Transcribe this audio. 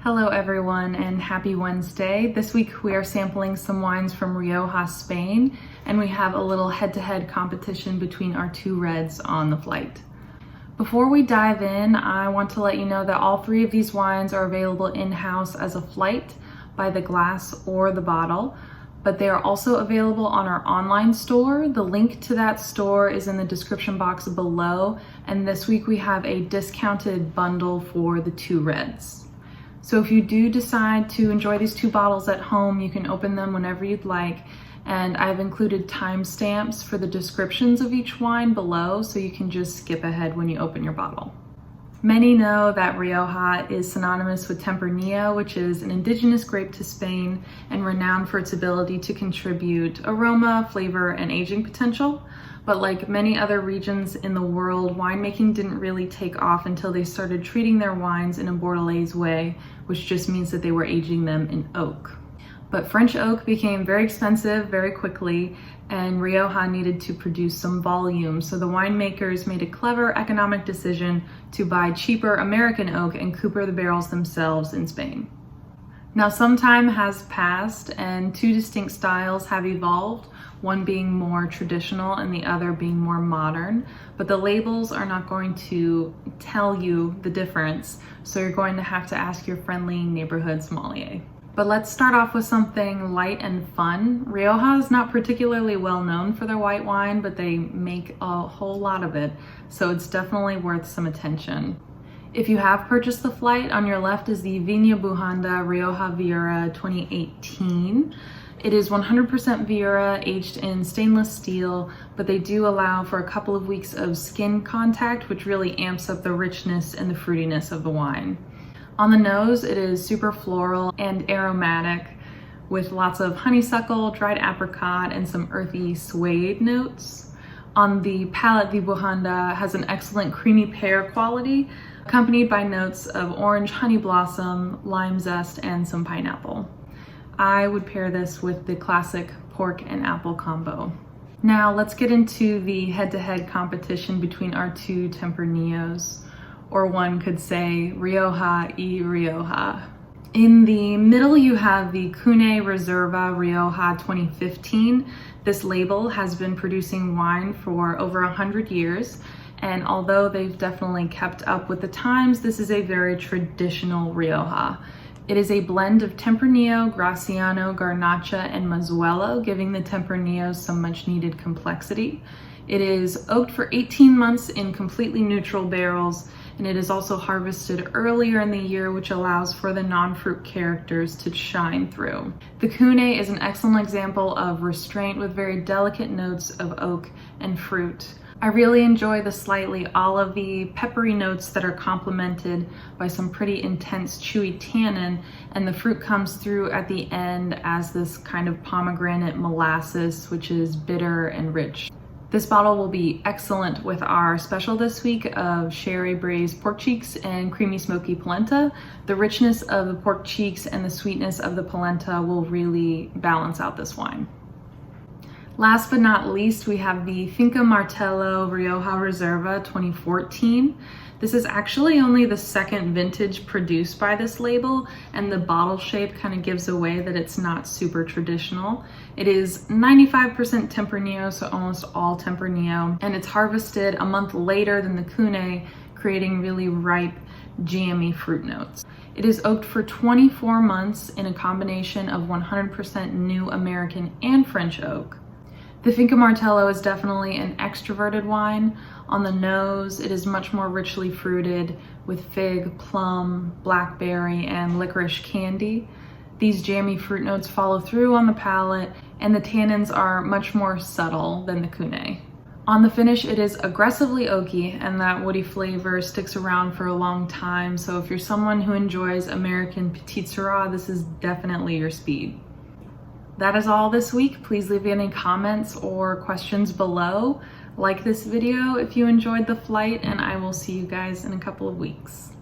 Hello everyone and happy Wednesday. This week we are sampling some wines from Rioja, Spain, and we have a little head-to-head competition between our two reds on the flight. Before we dive in, I want to let you know that all three of these wines are available in-house as a flight by the glass or the bottle, but they are also available on our online store. The link to that store is in the description box below, and this week we have a discounted bundle for the two reds. So if you do decide to enjoy these two bottles at home, you can open them whenever you'd like, and I've included timestamps for the descriptions of each wine below, so you can just skip ahead when you open your bottle. Many know that Rioja is synonymous with Tempranillo, which is an indigenous grape to Spain and renowned for its ability to contribute aroma, flavor, and aging potential. But like many other regions in the world, winemaking didn't really take off until they started treating their wines in a Bordelaise way, which just means that they were aging them in oak. But French oak became very expensive very quickly, and Rioja needed to produce some volume, so the winemakers made a clever economic decision to buy cheaper American oak and cooper the barrels themselves in Spain. Now some time has passed and two distinct styles have evolved, one being more traditional and the other being more modern, but the labels are not going to tell you the difference, so you're going to have to ask your friendly neighborhood sommelier. But let's start off with something light and fun. Rioja is not particularly well known for their white wine, but they make a whole lot of it, so it's definitely worth some attention. If you have purchased the flight, on your left is the Viña Bujanda Rioja Viura 2018. It is 100% Viura, aged in stainless steel, but they do allow for a couple of weeks of skin contact, which really amps up the richness and the fruitiness of the wine. On the nose, it is super floral and aromatic, with lots of honeysuckle, dried apricot, and some earthy suede notes. On the palate, the Bujanda has an excellent creamy pear quality, accompanied by notes of orange honey blossom, lime zest, and some pineapple. I would pair this with the classic pork and apple combo. Now let's get into the head-to-head competition between our two Tempranillos, or one could say Rioja y Rioja. In the middle you have the Cune Reserva Rioja 2015. This label has been producing wine for over 100 years, and although they've definitely kept up with the times, this is a very traditional Rioja. It is a blend of Tempranillo, Graciano, Garnacha, and Mazuelo, giving the Tempranillos some much needed complexity. It is oaked for 18 months in completely neutral barrels, and it is also harvested earlier in the year, which allows for the non-fruit characters to shine through. The Cune is an excellent example of restraint with very delicate notes of oak and fruit. I really enjoy the slightly olivey, peppery notes that are complemented by some pretty intense chewy tannin, and the fruit comes through at the end as this kind of pomegranate molasses, which is bitter and rich. This bottle will be excellent with our special this week of sherry braised pork cheeks and creamy smoky polenta. The richness of the pork cheeks and the sweetness of the polenta will really balance out this wine. Last but not least, we have the Finca Martelo Rioja Reserva 2014. This is actually only the second vintage produced by this label, and the bottle shape kind of gives away that it's not super traditional. It is 95% Tempranillo, so almost all Tempranillo, and it's harvested a month later than the Cune, creating really ripe, jammy fruit notes. It is oaked for 24 months in a combination of 100% new American and French oak. The Finca Martelo is definitely an extroverted wine. On the nose, it is much more richly fruited with fig, plum, blackberry, and licorice candy. These jammy fruit notes follow through on the palate, and the tannins are much more subtle than the Cune. On the finish, it is aggressively oaky, and that woody flavor sticks around for a long time, so if you're someone who enjoys American Petit Syrah, this is definitely your speed. That is all this week. Please leave any comments or questions below. Like this video if you enjoyed the flight, and I will see you guys in a couple of weeks.